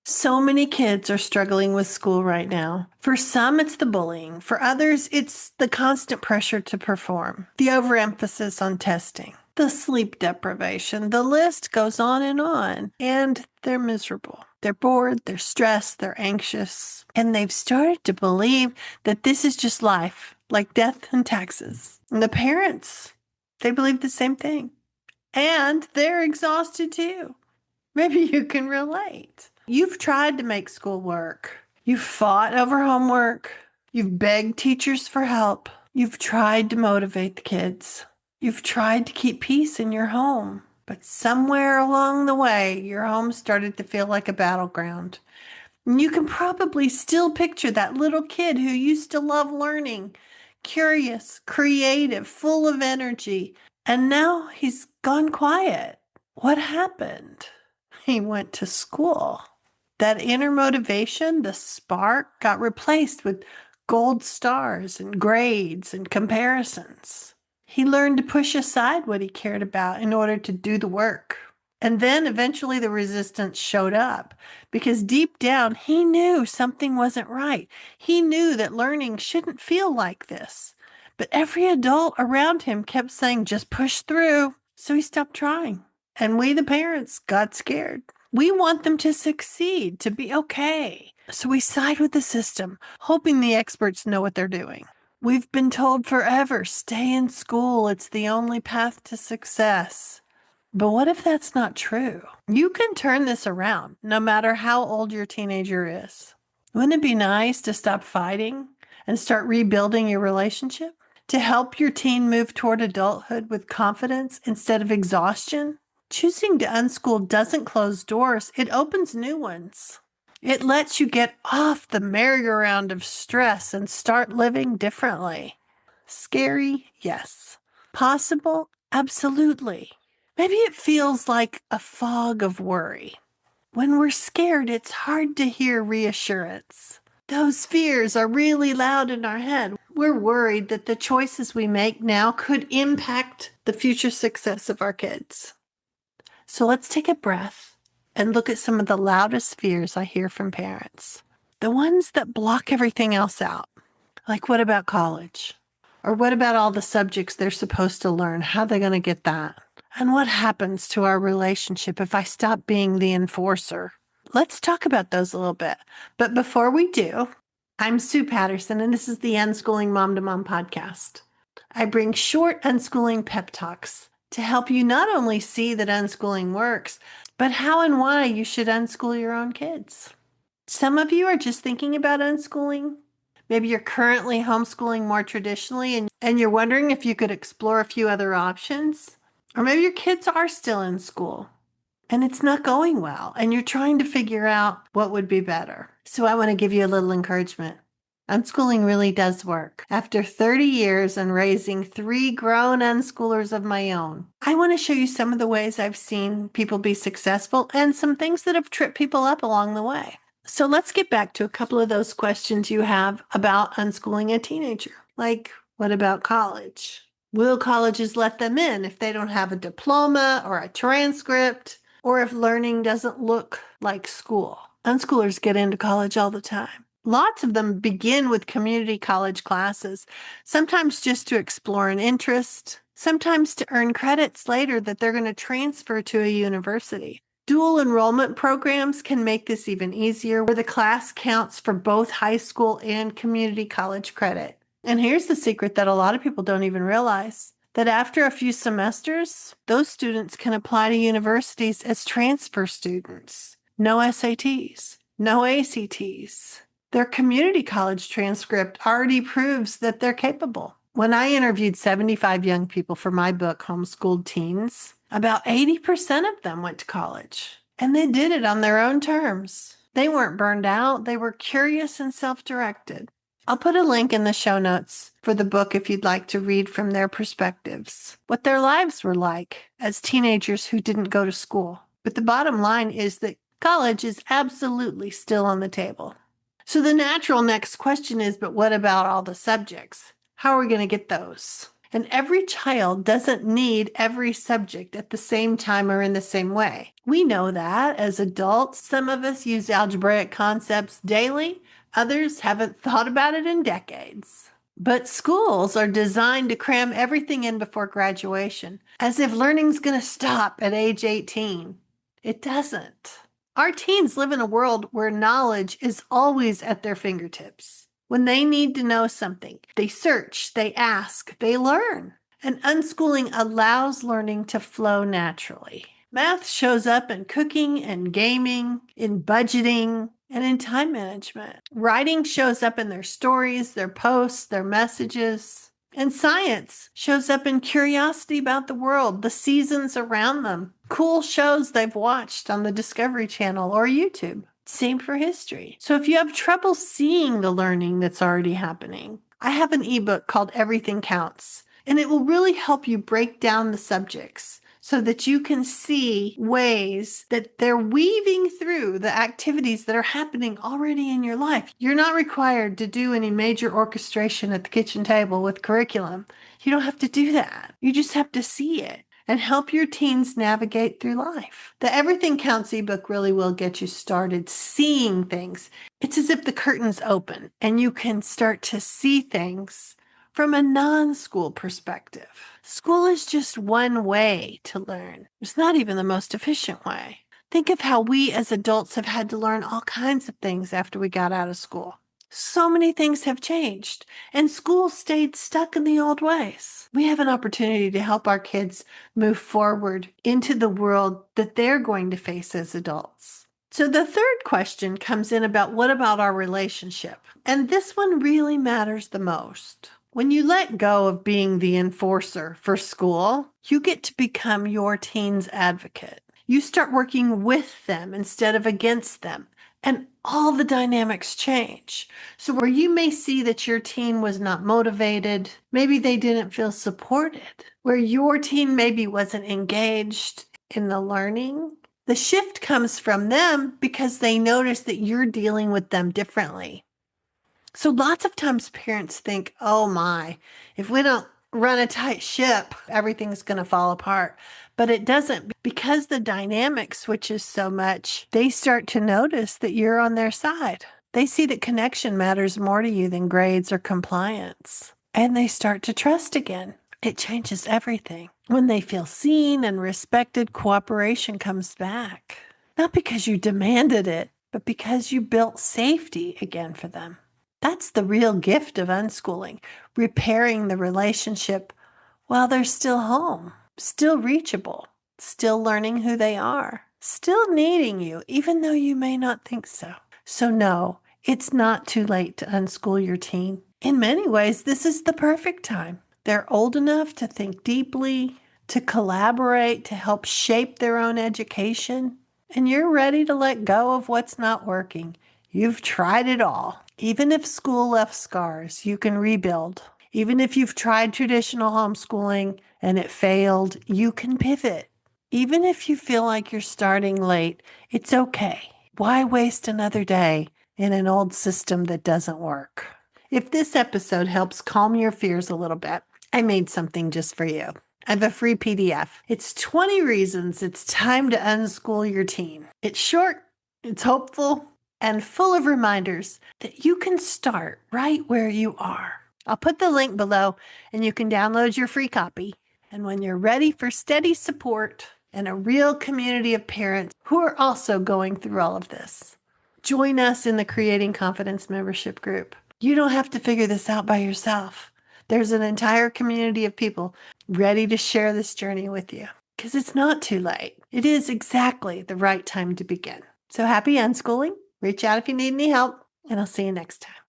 So many kids are struggling with school right now. For some, it's the bullying. For others, it's the constant pressure to perform, the overemphasis on testing, the sleep deprivation. The list goes on and on. And they're miserable. They're bored, they're stressed, they're anxious. And they've started to believe that this is just life, like death and taxes. And the parents, they believe the same thing. And they're exhausted too. Maybe you can relate. You've tried to make school work. You've fought over homework. You've begged teachers for help. You've tried to motivate the kids. You've tried to keep peace in your home. But somewhere along the way, your home started to feel like a battleground. And you can probably still picture that little kid who used to love learning, curious, creative, full of energy. And now he's gone quiet. What happened? He went to school. That inner motivation, the spark, got replaced with gold stars and grades and comparisons. He learned to push aside what he cared about in order to do the work. And then eventually the resistance showed up because deep down he knew something wasn't right. He knew that learning shouldn't feel like this. But every adult around him kept saying, just push through. So he stopped trying. And we, the parents, got scared. We want them to succeed, to be okay. So we side with the system, hoping the experts know what they're doing. We've been told forever, stay in school. It's the only path to success. But what if that's not true? You can turn this around, no matter how old your teenager is. Wouldn't it be nice to stop fighting and start rebuilding your relationship? To help your teen move toward adulthood with confidence instead of exhaustion? Choosing to unschool doesn't close doors, it opens new ones. It lets you get off the merry-go-round of stress and start living differently. Scary? Yes. Possible? Absolutely. Maybe it feels like a fog of worry. When we're scared, it's hard to hear reassurance. Those fears are really loud in our head. We're worried that the choices we make now could impact the future success of our kids. So let's take a breath and look at some of the loudest fears I hear from parents. The ones that block everything else out. Like, what about college? Or what about all the subjects they're supposed to learn? How are they going to get that? And what happens to our relationship if I stop being the enforcer? Let's talk about those a little bit. But before we do, I'm Sue Patterson, and this is the Unschooling Mom to Mom podcast. I bring short unschooling pep talks to help you not only see that unschooling works, but how and why you should unschool your own kids. Some of you are just thinking about unschooling. Maybe you're currently homeschooling more traditionally and you're wondering if you could explore a few other options. Or maybe your kids are still in school and it's not going well and you're trying to figure out what would be better. So I want to give you a little encouragement. Unschooling really does work. After 30 years and raising 3 grown unschoolers of my own, I want to show you some of the ways I've seen people be successful and some things that have tripped people up along the way. So let's get back to a couple of those questions you have about unschooling a teenager. Like, what about college? Will colleges let them in if they don't have a diploma or a transcript, or if learning doesn't look like school? Unschoolers get into college all the time. Lots of them begin with community college classes, sometimes just to explore an interest, sometimes to earn credits later that they're going to transfer to a university. Dual enrollment programs can make this even easier, where the class counts for both high school and community college credit. And here's the secret that a lot of people don't even realize, that after a few semesters, those students can apply to universities as transfer students. No SATs, no ACTs. Their community college transcript already proves that they're capable. When I interviewed 75 young people for my book, Homeschooled Teens, about 80% of them went to college, and they did it on their own terms. They weren't burned out. They were curious and self-directed. I'll put a link in the show notes for the book if you'd like to read from their perspectives, what their lives were like as teenagers who didn't go to school. But the bottom line is that college is absolutely still on the table. So the natural next question is, but what about all the subjects? How are we going to get those? And every child doesn't need every subject at the same time or in the same way. We know that as adults, some of us use algebraic concepts daily, others haven't thought about it in decades. But schools are designed to cram everything in before graduation, as if learning's going to stop at age 18. It doesn't. Our teens live in a world where knowledge is always at their fingertips. When they need to know something, they search, they ask, they learn. And unschooling allows learning to flow naturally. Math shows up in cooking and gaming, in budgeting, and in time management. Writing shows up in their stories, their posts, their messages. And science shows up in curiosity about the world, the seasons around them, cool shows they've watched on the Discovery Channel or YouTube. Same for history. So if you have trouble seeing the learning that's already happening, I have an ebook called Everything Counts, and it will really help you break down the subjects so that you can see ways that they're weaving through the activities that are happening already in your life. You're not required to do any major orchestration at the kitchen table with curriculum. You don't have to do that. You just have to see it and help your teens navigate through life. The Everything Counts ebook really will get you started seeing things. It's as if the curtains open and you can start to see things from a non-school perspective. School is just one way to learn. It's not even the most efficient way. Think of how we as adults have had to learn all kinds of things after we got out of school. So many things have changed, and school stayed stuck in the old ways. We have an opportunity to help our kids move forward into the world that they're going to face as adults. So the third question comes in about what about our relationship? And this one really matters the most. When you let go of being the enforcer for school, you get to become your teen's advocate. You start working with them instead of against them, and all the dynamics change. So where you may see that your teen was not motivated, maybe they didn't feel supported, where your teen maybe wasn't engaged in the learning, the shift comes from them because they notice that you're dealing with them differently. So lots of times parents think, oh my, if we don't run a tight ship, everything's going to fall apart. But it doesn't. Because the dynamic switches so much, they start to notice that you're on their side. They see that connection matters more to you than grades or compliance. And they start to trust again. It changes everything. When they feel seen and respected, cooperation comes back. Not because you demanded it, but because you built safety again for them. That's the real gift of unschooling, repairing the relationship while they're still home, still reachable, still learning who they are, still needing you, even though you may not think so. So no, it's not too late to unschool your teen. In many ways, this is the perfect time. They're old enough to think deeply, to collaborate, to help shape their own education, and you're ready to let go of what's not working. You've tried it all. Even if school left scars, you can rebuild. Even if you've tried traditional homeschooling and it failed, you can pivot. Even if you feel like you're starting late, it's okay. Why waste another day in an old system that doesn't work? If this episode helps calm your fears a little bit, I made something just for you. I have a free PDF. It's 20 reasons it's time to unschool your teen. It's short, it's hopeful, and full of reminders that you can start right where you are. I'll put the link below and you can download your free copy. And when you're ready for steady support and a real community of parents who are also going through all of this, join us in the Creating Confidence membership group. You don't have to figure this out by yourself. There's an entire community of people ready to share this journey with you because it's not too late. It is exactly the right time to begin. So happy unschooling. Reach out if you need any help, and I'll see you next time.